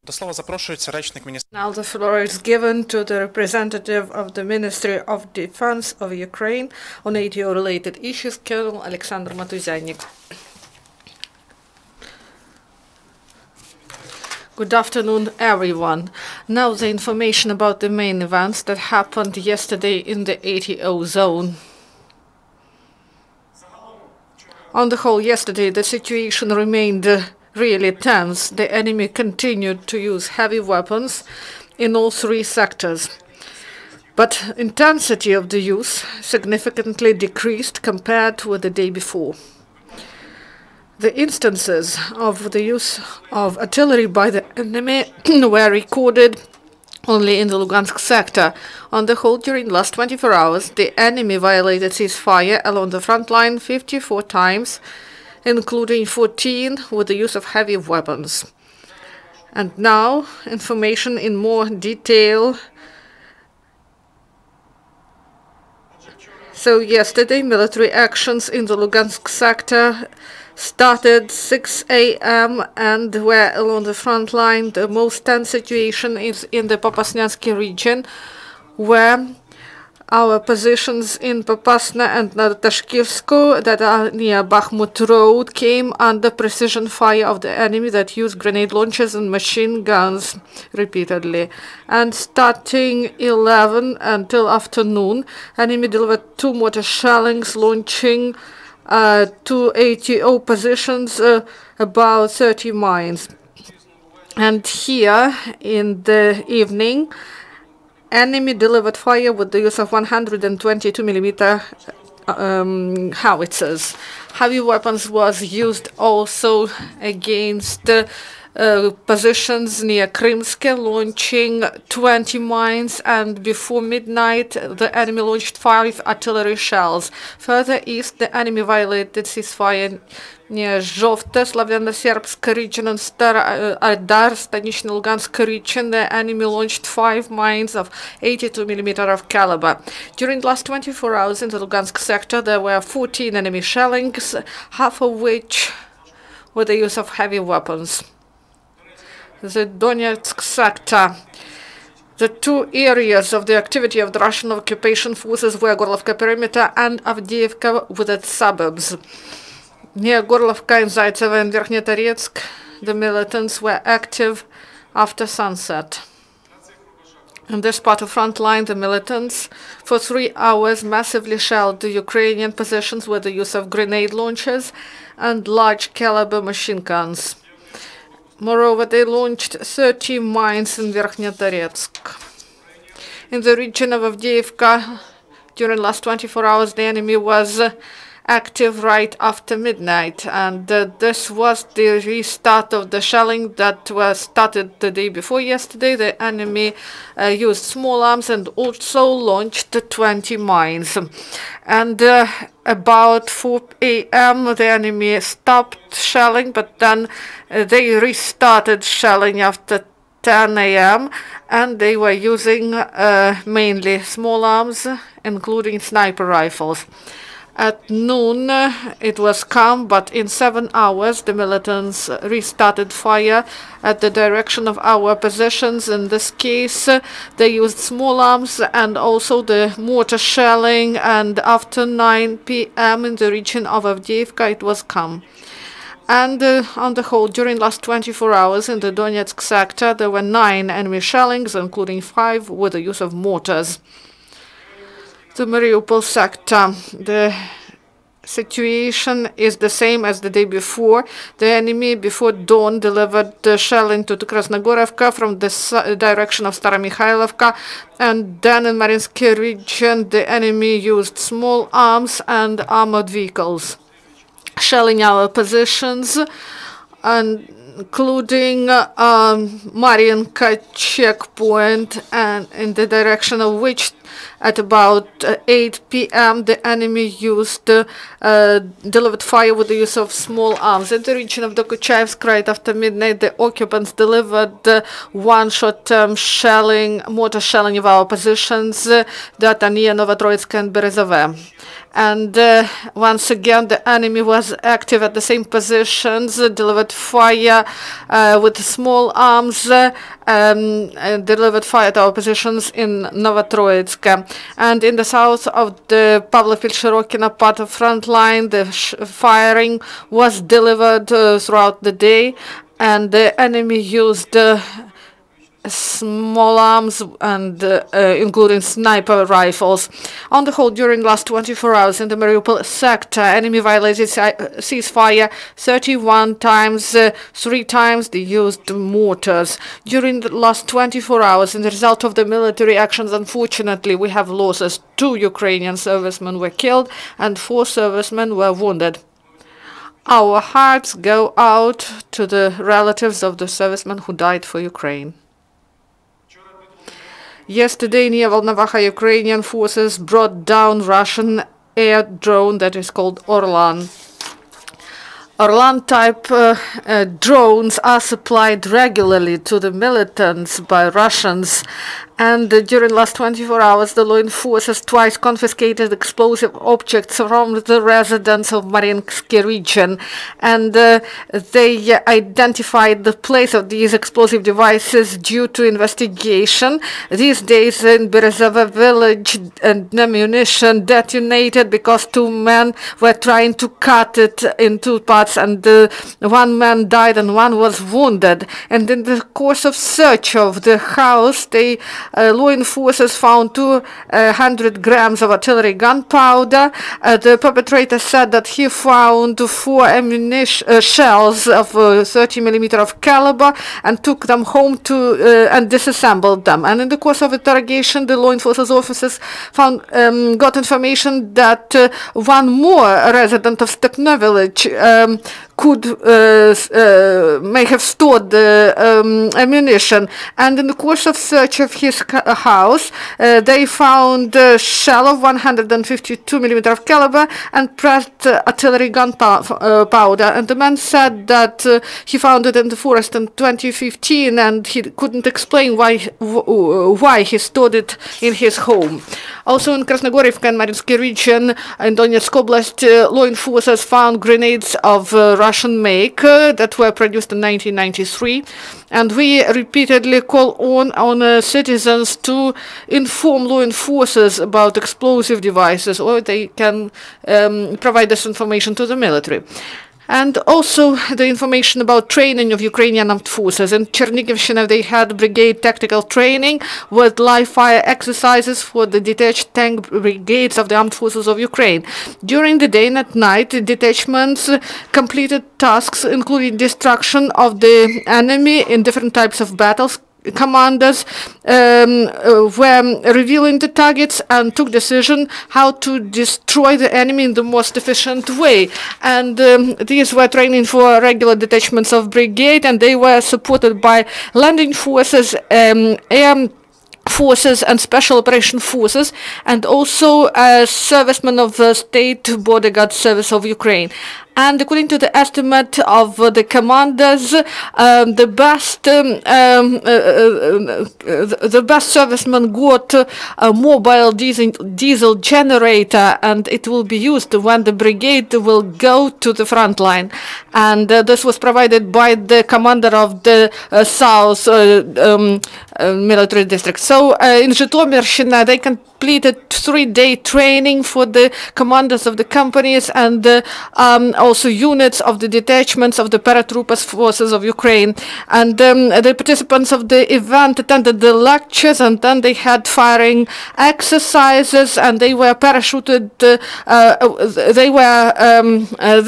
До слова запрошується речник міністерства. Now the floor is given to the representative of the Ministry of Defense of Ukraine on ATO-related issues, Colonel Oleksandr Motuzyanyk. Good afternoon, everyone. Now the information about the main events that happened yesterday in the ATO zone. On the whole, yesterday the situation remained really tense. The enemy continued to use heavy weapons in all three sectors. But intensity of the use significantly decreased compared with the day before. The instances of the use of artillery by the enemy were recorded only in the Lugansk sector. On the whole, during the last 24 hours, the enemy violated ceasefire along the front line 54 times, including 14 with the use of heavy weapons. And now, information in more detail. So yesterday, military actions in the Lugansk sector started 6 a.m. and were along the front line. The most tense situation is in the Popasnansky region, where our positions in Popasna and Nartashkivsko that are near Bakhmut Road came under precision fire of the enemy that used grenade launchers and machine guns repeatedly. And starting 11 until afternoon, enemy delivered 2 mortar shellings, launching to ATO positions about 30 mines. And here in the evening, enemy delivered fire with the use of 122mm howitzers. Heavy weapons was used also against positions near Krimske, launching 20 mines, and before midnight the enemy launched 5 artillery shells. Further east, the enemy violated ceasefire near Zhovte, Slavyanno-Serbsk region, and Stara-Ardar, Stanично-Lugansk region. The enemy launched 5 mines of 82mm of caliber. During the last 24 hours in the Lugansk sector, there were 14 enemy shellings, half of which were the use of heavy weapons. The Donetsk sector. The 2 areas of the activity of the Russian occupation forces were Gorlovka perimeter and Avdiivka with its suburbs. Near Gorlovka in Zaitsevo and Verkhnyetoretsk, the militants were active after sunset. In this part of front line, the militants for 3 hours massively shelled the Ukrainian positions with the use of grenade launchers and large caliber machine guns. Moreover, they launched 30 mines in Verkhnyetoretsk. In the region of Avdiivka, during the last 24 hours, the enemy was active right after midnight, and this was the restart of the shelling that was started the day before yesterday. The enemy used small arms and also launched 20 mines. And about 4 a.m. the enemy stopped shelling, but then they restarted shelling after 10 a.m. and they were using mainly small arms, including sniper rifles. At noon, it was calm, but in 7 hours, the militants restarted fire at the direction of our positions. In this case, they used small arms and also the mortar shelling, and after 9 p.m. in the region of Avdiivka, it was calm. And on the whole, during the last 24 hours in the Donetsk sector, there were 9 enemy shellings, including 5 with the use of mortars. The Mariupol sector. The situation is the same as the day before. The enemy before dawn delivered the shelling to Krasnogorovka from the direction of Staromykhailovka, and then in Mariinsky region the enemy used small arms and armored vehicles, shelling our positions, and including Mariinka checkpoint, and in the direction of which at about 8 p.m. the enemy used delivered fire with the use of small arms. In the region of Dokuchaevsk, right after midnight, the occupants delivered 1 short-term shelling, mortar shelling of our positions that are near Novotroitsk and Berezove. and once again the enemy was active at the same positions, delivered fire with small arms, delivered fire to our positions in Novotroitsk. And in the south of the Pavlovil-Shirokino part of front line, the firing was delivered throughout the day, and the enemy used small arms and including sniper rifles. On the whole, during the last 24 hours in the Mariupol sector, enemy violated ceasefire 31 times, 3 times they used mortars. During the last 24 hours, in the result of the military actions, unfortunately, we have losses. 2 Ukrainian servicemen were killed and 4 servicemen were wounded. Our hearts go out to the relatives of the servicemen who died for Ukraine. Yesterday, near Volnovakha, Ukrainian forces brought down Russian air drone that is called Orlan. Orlan-type drones are supplied regularly to the militants by Russians. And during the last 24 hours, the law enforcers twice confiscated explosive objects from the residents of Mariinsky region. And they identified the place of these explosive devices due to investigation. These days in Berezova village, ammunition detonated because 2 men were trying to cut it in 2 parts, and 1 man died and 1 was wounded. And in the course of search of the house, they law enforcers found 200 grams of artillery gunpowder. The perpetrator said that he found 4 ammunition shells of 30 millimeter of caliber and took them home and disassembled them. And in the course of interrogation, the law enforcement officers got information that 1 more resident of Stepno village may have stored the ammunition. And in the course of search of his house, they found a shell of 152 millimeter of caliber and pressed artillery gunpowder. And the man said that he found it in the forest in 2015, and he couldn't explain why he stored it in his home. Also in Krasnogorivka and Mariinsky region in Donetsk Oblast, law enforcers found grenades of Russian make that were produced in 1993, and we repeatedly call on citizens to inform law enforcers about explosive devices, or they can provide this information to the military. And also the information about training of Ukrainian armed forces. In Chernigivщина, they had brigade tactical training with live fire exercises for the detached tank brigades of the armed forces of Ukraine. During the day and at night, detachments completed tasks including destruction of the enemy in different types of battles. Commanders were revealing the targets and took decision how to destroy the enemy in the most efficient way. And these were training for regular detachments of brigade, and they were supported by landing forces, air forces and special operation forces, and also servicemen of the State Border Guard Service of Ukraine. And according to the estimate of the commanders, the best serviceman got a mobile diesel generator, and it will be used when the brigade will go to the front line. And this was provided by the commander of the South military district. So in Zhytomyr, they completed 3-day training for the commanders of the companies and also units of the detachments of the paratroopers forces of Ukraine. And the participants of the event attended the lectures, and then they had firing exercises, and they were parachuted.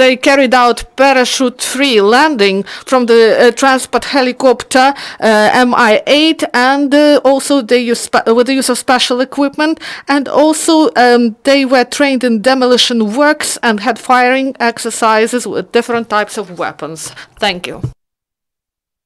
They carried out parachute-free landing from the transport helicopter Mi-8, and also they used with the use of special equipment. And also they were trained in demolition works and had firing exercises with different types of weapons. Thank you.